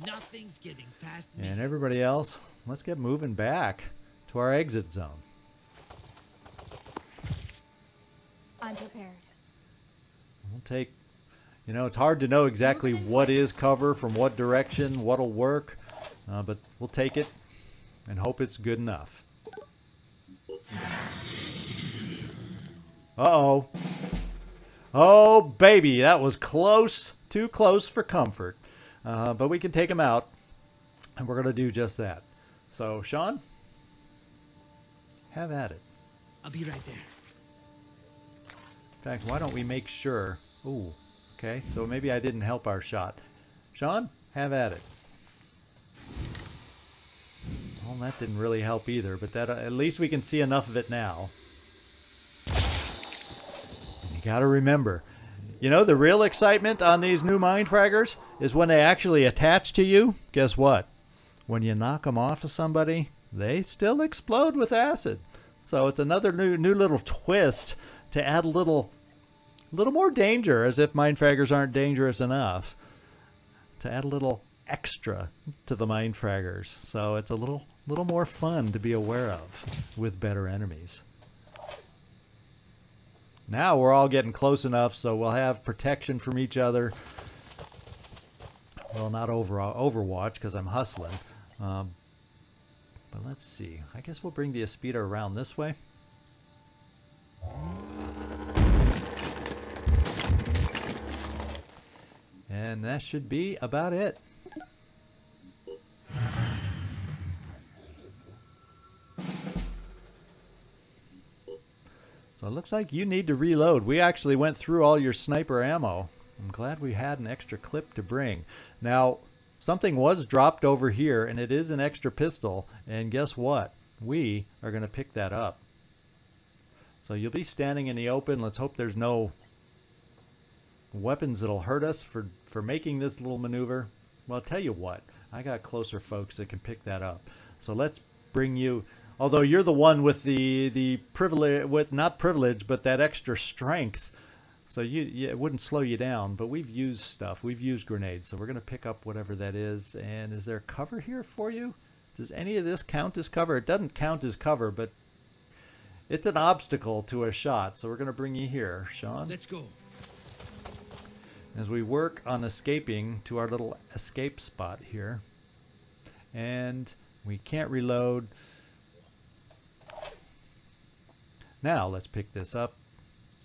Nothing's getting past me. And everybody else, let's get moving back to our exit zone. I'm prepared. We'll take, you know, it's hard to know exactly what is cover from what direction, what'll work, but we'll take it and hope it's good enough. Uh-oh. Oh, baby, that was close. Too close for comfort. But we can take him out, and we're going to do just that. So, Sean, have at it. I'll be right there. In fact, why don't we make sure... Ooh, okay, so maybe I didn't help our shot. Sean, have at it. that didn't really help either, but that at least we can see enough of it now. And you gotta remember, you know, the real excitement on these new mind fraggers is when they actually attach to you. Guess what? When you knock them off of somebody, they still explode with acid. So it's another new little twist to add a little more danger, as if mind fraggers aren't dangerous enough. To add a little extra to the mind fraggers, so it's a little more fun to be aware of with better enemies. Now we're all getting close enough, so we'll have protection from each other. Well, not Overwatch, because I'm hustling. But let's see. I guess we'll bring the Aspida around this way. And that should be about it. So it looks like you need to reload. We actually went through all your sniper ammo. I'm glad we had an extra clip to bring. Now, something was dropped over here, and it is an extra pistol. And guess what? We are going to pick that up. So you'll be standing in the open. Let's hope there's no weapons that'll hurt us for making this little maneuver. Well, I'll tell you what. I got closer folks that can pick that up. So let's bring you... Although you're the one with the privilege, with not privilege, but that extra strength. So it wouldn't slow you down, but we've used stuff. We've used grenades, so we're going to pick up whatever that is. And is there cover here for you? Does any of this count as cover? It doesn't count as cover, but it's an obstacle to a shot. So we're going to bring you here, Sean. Let's go. As we work on escaping to our little escape spot here. And we can't reload. Now let's pick this up.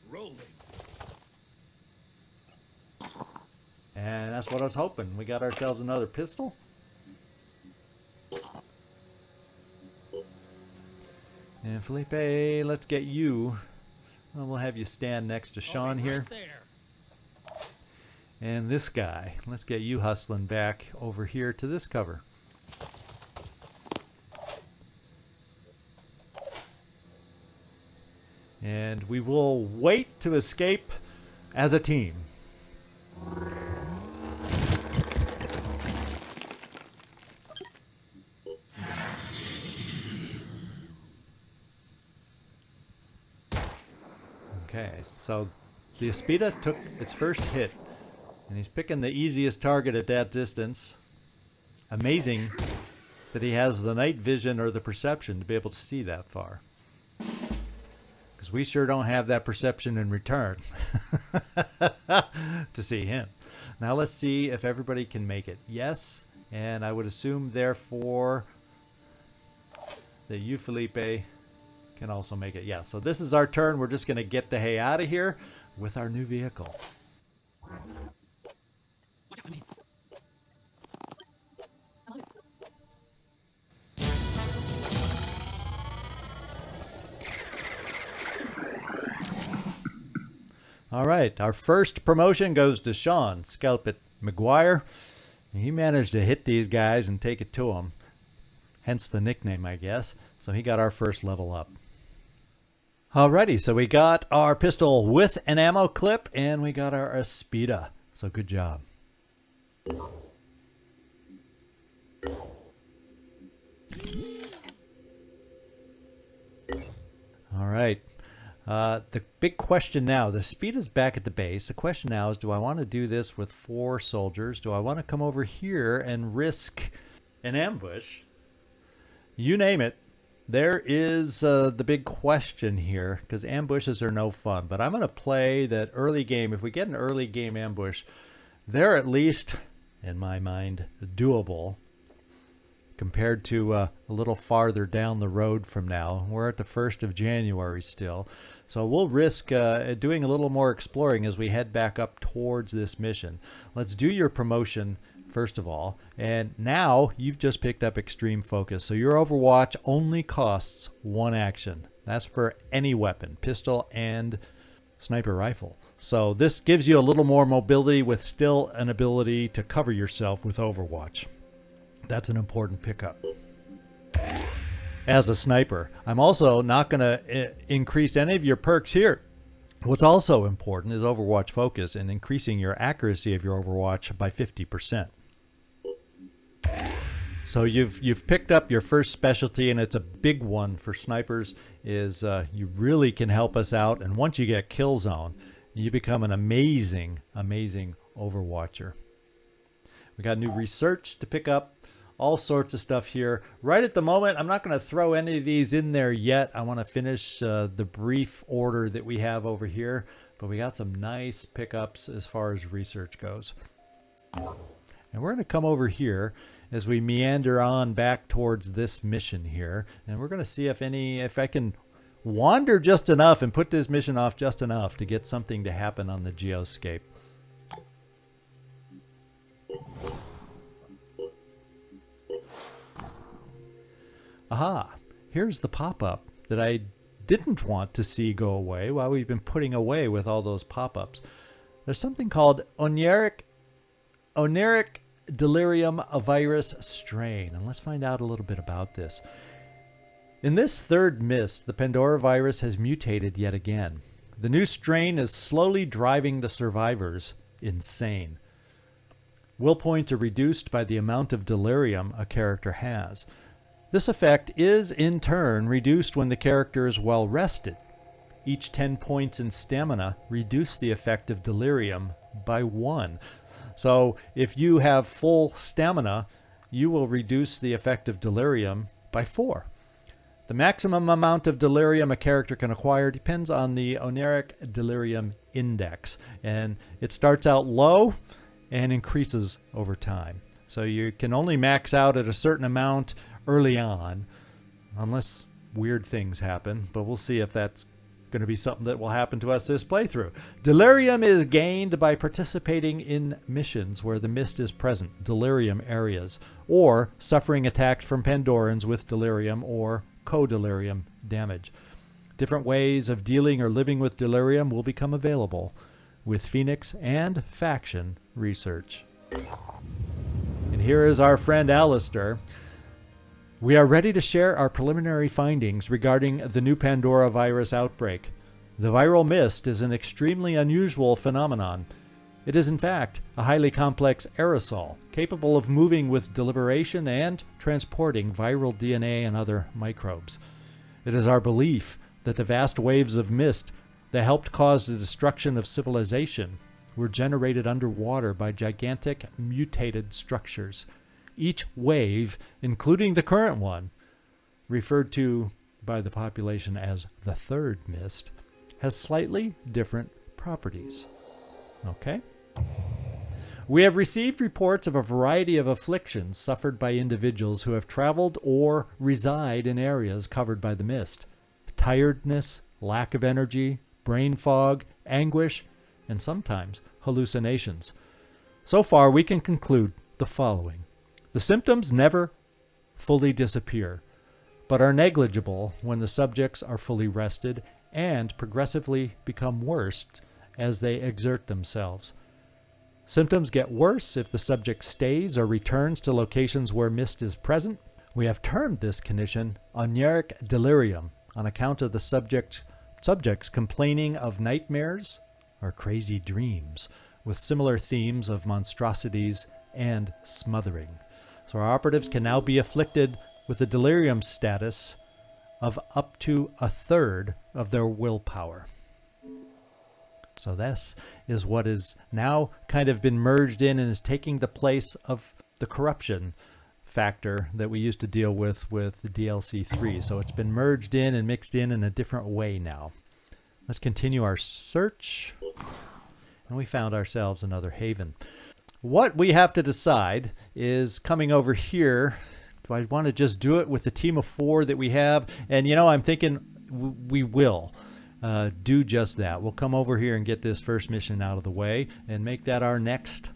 Rolling. And that's what I was hoping. We got ourselves another pistol. And Felipe, let's get you. Well, we'll have you stand next to Sean here. Right there. And this guy, let's get you hustling back over here to this cover. And we will wait to escape as a team. Okay, so the Aspida took its first hit, and he's picking the easiest target at that distance. Amazing that he has the night vision or the perception to be able to see that far. Because we sure don't have that perception in return to see him. Now let's see if everybody can make it. Yes, and I would assume therefore that you, Felipe, can also make it. Yeah, so this is our turn. We're just going to get the hay out of here with our new vehicle. Watch out, I mean. All right, our first promotion goes to Sean Scalp It McGuire. He managed to hit these guys and take it to them. Hence the nickname, I guess. So he got our first level up. Alrighty, so we got our pistol with an ammo clip, and we got our Aspida. So good job. All right. The big question now, the speed is back at the base. The question now is, do I want to do this with 4 soldiers? Do I want to come over here and risk an ambush? You name it. There is the big question here, because ambushes are no fun. But I'm going to play that early game. If we get an early game ambush, they're at least, in my mind, doable compared to a little farther down the road from now. We're at the 1st of January still. So we'll risk doing a little more exploring as we head back up towards this mission. Let's do your promotion first of all. And now you've just picked up Extreme Focus. So your Overwatch only costs 1 action. That's for any weapon, pistol and sniper rifle. So this gives you a little more mobility with still an ability to cover yourself with Overwatch. That's an important pickup. as a sniper. I'm also not going to increase any of your perks here. What's also important is Overwatch Focus and increasing your accuracy of your Overwatch by 50%. So you've picked up your first specialty, and it's a big one for snipers, is you really can help us out. And once you get kill zone, you become an amazing, amazing Overwatcher. We got new research to pick up, all sorts of stuff here. Right at the moment, I'm not going to throw any of these in there yet. I want to finish the brief order that we have over here, but we got some nice pickups as far as research goes. And we're going to come over here as we meander on back towards this mission here, and we're going to see if I can wander just enough and put this mission off just enough to get something to happen on the GeoScape. Aha, here's the pop-up that I didn't want to see go away while we've been putting away with all those pop-ups. There's something called Oneric delirium virus strain, and let's find out a little bit about this. In this third mist, the Pandora virus has mutated yet again. The new strain is slowly driving the survivors insane. Will points are reduced by the amount of delirium a character has. This effect is in turn reduced when the character is well rested. Each 10 points in stamina reduce the effect of delirium by 1. So if you have full stamina, you will reduce the effect of delirium by 4. The maximum amount of delirium a character can acquire depends on the Oneric delirium index, and it starts out low and increases over time. So you can only max out at a certain amount early on, unless weird things happen, but we'll see if that's going to be something that will happen to us this playthrough. Delirium is gained by participating in missions where the mist is present, delirium areas, or suffering attacks from Pandorans with delirium or co-delirium damage. Different ways of dealing or living with delirium will become available with Phoenix and faction research. And here is our friend Alistair. We are ready to share our preliminary findings regarding the new Pandora virus outbreak. The viral mist is an extremely unusual phenomenon. It is in fact a highly complex aerosol, capable of moving with deliberation and transporting viral DNA and other microbes. It is our belief that the vast waves of mist that helped cause the destruction of civilization were generated underwater by gigantic mutated structures. Each wave, including the current one, referred to by the population as the third mist, has slightly different properties. Okay? We have received reports of a variety of afflictions suffered by individuals who have traveled or reside in areas covered by the mist. Tiredness, lack of energy, brain fog, anguish, and sometimes hallucinations. So far, we can conclude the following. The symptoms never fully disappear, but are negligible when the subjects are fully rested and progressively become worse as they exert themselves. Symptoms get worse if the subject stays or returns to locations where mist is present. We have termed this condition Oneric delirium on account of the subjects complaining of nightmares or crazy dreams with similar themes of monstrosities and smothering. So our operatives can now be afflicted with a delirium status of up to a third of their willpower. So this is what is now kind of been merged in and is taking the place of the corruption factor that we used to deal with the DLC 3. So it's been merged in and mixed in a different way now. Let's continue our search. And we found ourselves another haven. What we have to decide is coming over here. Do I want to just do it with the team of 4 that we have? And, I'm thinking we will do just that. We'll come over here and get this first mission out of the way and make that our next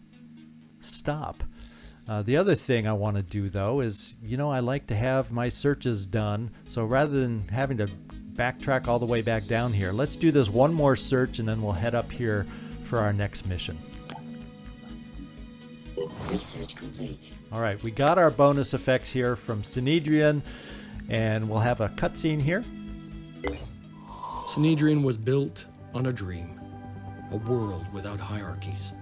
stop. The other thing I want to do, though, is, I like to have my searches done. So rather than having to backtrack all the way back down here, let's do this one more search and then we'll head up here for our next mission. Research complete. All right, we got our bonus effects here from Synedrion, And we'll have a cutscene here. Synedrion was built on a dream, a world without hierarchies,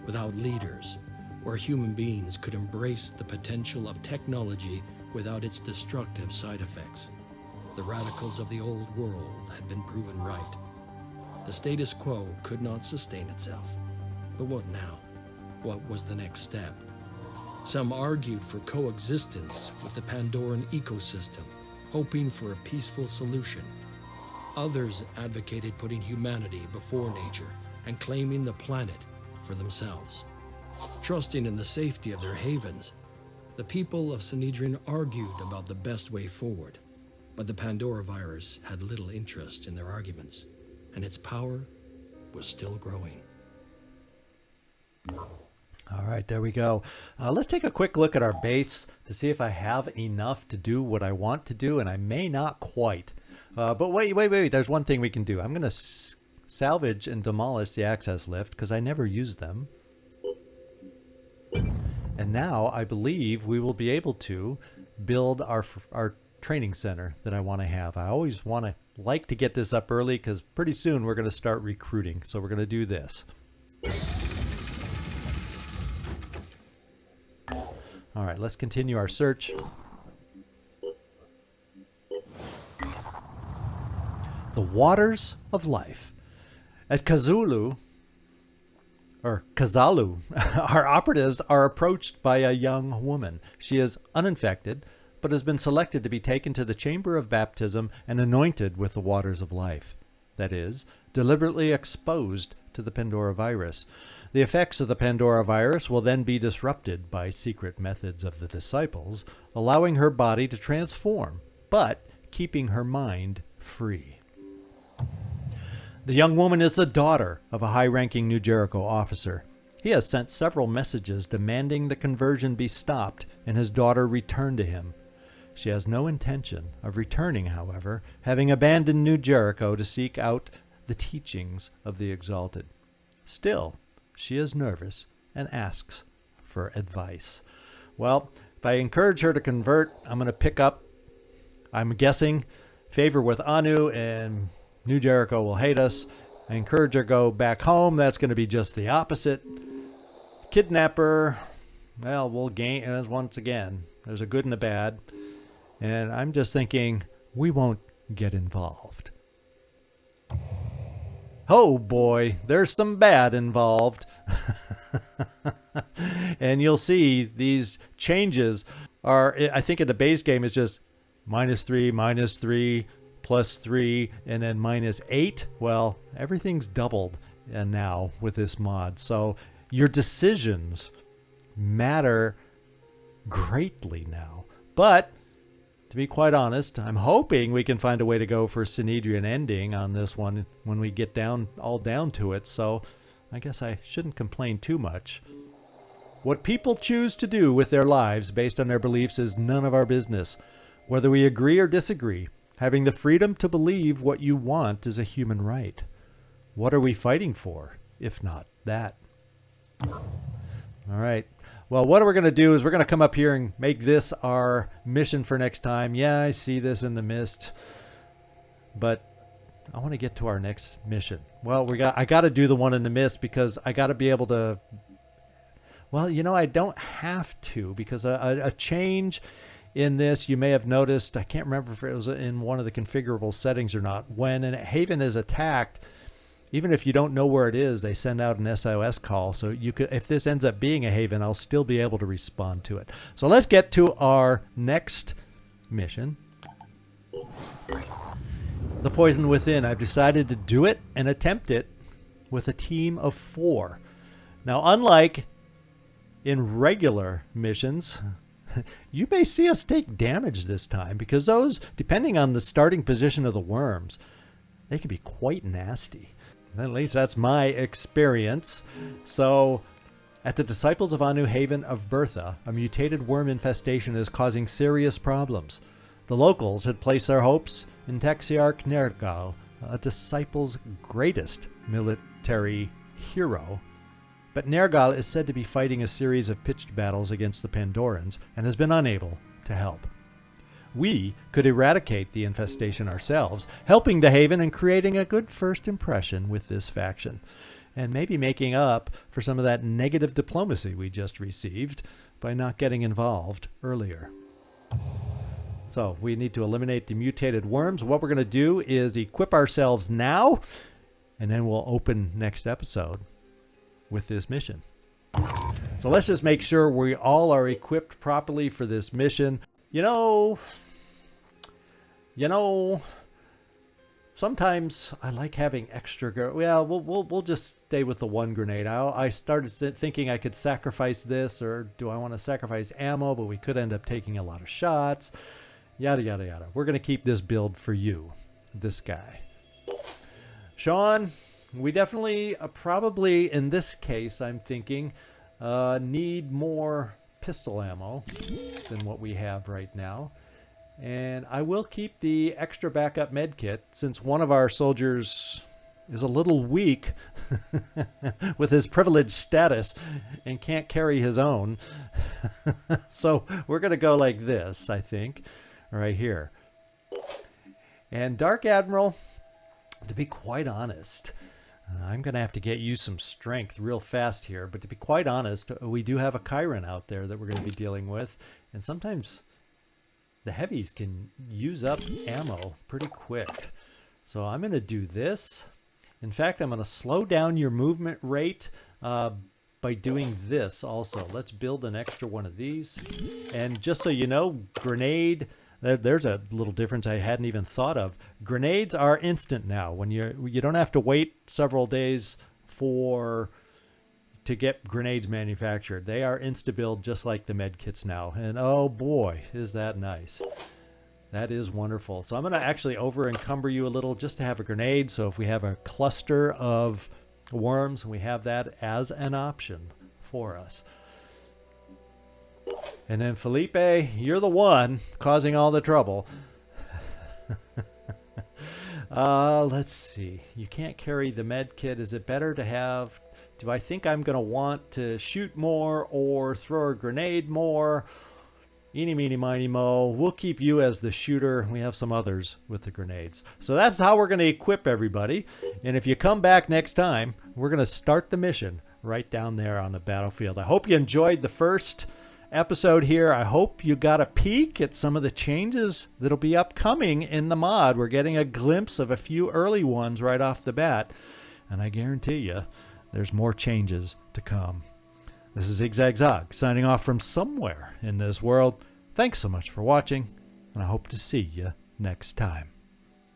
without leaders, where human beings could embrace the potential of technology without its destructive side effects. The radicals of the old world had been proven right. The status quo could not sustain itself. But what now? What was the next step? Some argued for coexistence with the Pandoran ecosystem, hoping for a peaceful solution. Others advocated putting humanity before nature and claiming the planet for themselves. Trusting in the safety of their havens, the people of Synedrion argued about the best way forward. But the Pandora virus had little interest in their arguments, and its power was still growing. All right, there we go. Let's take a quick look at our base to see if I have enough to do what I want to do, and I may not quite. But wait. There's one thing we can do. I'm going to salvage and demolish the access lift because I never used them. And now I believe we will be able to build our training center that I want to have. I always like to get this up early because pretty soon we're going to start recruiting. So we're going to do this. All right, let's continue our search. The waters of life. At Kazalu, our operatives are approached by a young woman. She is uninfected, but has been selected to be taken to the chamber of baptism and anointed with the waters of life. That is, deliberately exposed to the Pandora virus. The effects of the Pandora virus will then be disrupted by secret methods of the disciples, allowing her body to transform, but keeping her mind free. The young woman is the daughter of a high-ranking New Jericho officer. He has sent several messages demanding the conversion be stopped and his daughter returned to him. She has no intention of returning, however, having abandoned New Jericho to seek out the teachings of the Exalted. Still, she is nervous and asks for advice. Well, if I encourage her to convert, I'm going to pick up, I'm guessing, favor with Anu, and New Jericho will hate us. I encourage her to go back home. That's going to be just the opposite. Kidnap her. Well, we'll gain, as once again, there's a good and a bad. And I'm just thinking, we won't get involved. Oh boy, there's some bad involved. And you'll see these changes are, I think in the base game it's just -3, +3, and then -8. Well, everything's doubled now with this mod. So your decisions matter greatly now. But to be quite honest, I'm hoping we can find a way to go for Synedrion ending on this one when we get all down to it. So I guess I shouldn't complain too much. What people choose to do with their lives based on their beliefs is none of our business. Whether we agree or disagree, having the freedom to believe what you want is a human right. What are we fighting for, if not that? All right. Well, what we're going to do is we're going to come up here and make this our mission for next time. Yeah, I see this in the mist, but I want to get to our next mission. Well, I got to do the one in the mist because I got to be able to. Well, I don't have to, because a change in this, you may have noticed, I can't remember if it was in one of the configurable settings or not. When a haven is attacked, even if you don't know where it is, they send out an SOS call. So you could, if this ends up being a haven, I'll still be able to respond to it. So let's get to our next mission. The Poison Within. I've decided to do it and attempt it with a team of 4. Now, unlike in regular missions, you may see us take damage this time, because those, depending on the starting position of the worms, they can be quite nasty. At least that's my experience. So, at the Disciples of Anu Haven of Bertha, a mutated worm infestation is causing serious problems. The locals had placed their hopes in Taxiarch Nergal, a Disciples' greatest military hero. But Nergal is said to be fighting a series of pitched battles against the Pandorans and has been unable to help. we could eradicate the infestation ourselves, helping the Haven and creating a good first impression with this faction, and maybe making up for some of that negative diplomacy we just received by not getting involved earlier. So we need to eliminate the mutated worms. What we're going to do is equip ourselves now, and then we'll open next episode with this mission. So let's just make sure we all are equipped properly for this mission. You know, sometimes I like having extra. Well, we'll just stay with the one grenade. I started thinking I could sacrifice this, or do I want to sacrifice ammo? But we could end up taking a lot of shots. Yada yada yada. We're gonna keep this build for you, this guy. Sean, we definitely probably in this case, I'm thinking, need more pistol ammo than what we have right now. And I will keep the extra backup med kit since one of our soldiers is a little weak with his privileged status and can't carry his own. So we're going to go like this, I think, right here. And Dark Admiral, to be quite honest, I'm going to have to get you some strength real fast here. But to be quite honest, we do have a Chiron out there that we're going to be dealing with. And sometimes the heavies can use up ammo pretty quick. So I'm going to do this. In fact, I'm going to slow down your movement rate by doing this also. Let's build an extra one of these. And just so you know, grenade... There's a little difference I hadn't even thought of. Grenades are instant now. When you don't have to wait several days to get grenades manufactured. They are insta-build just like the med kits now. And oh boy, is that nice. That is wonderful. So I'm going to actually over-encumber you a little just to have a grenade. So if we have a cluster of worms, we have that as an option for us. And then Felipe, you're the one causing all the trouble. Let's see. You can't carry the med kit. Is it better to have... Do I think I'm going to want to shoot more or throw a grenade more? Eeny, meeny, miny, mo. We'll keep you as the shooter. We have some others with the grenades. So that's how we're going to equip everybody. And if you come back next time, we're going to start the mission right down there on the battlefield. I hope you enjoyed the first episode here. I hope you got a peek at some of the changes that'll be upcoming in the mod. We're getting a glimpse of a few early ones right off the bat, and I guarantee you there's more changes to come. This is Zigzag Zog signing off from somewhere in this world. Thanks so much for watching, and I hope to see you next time.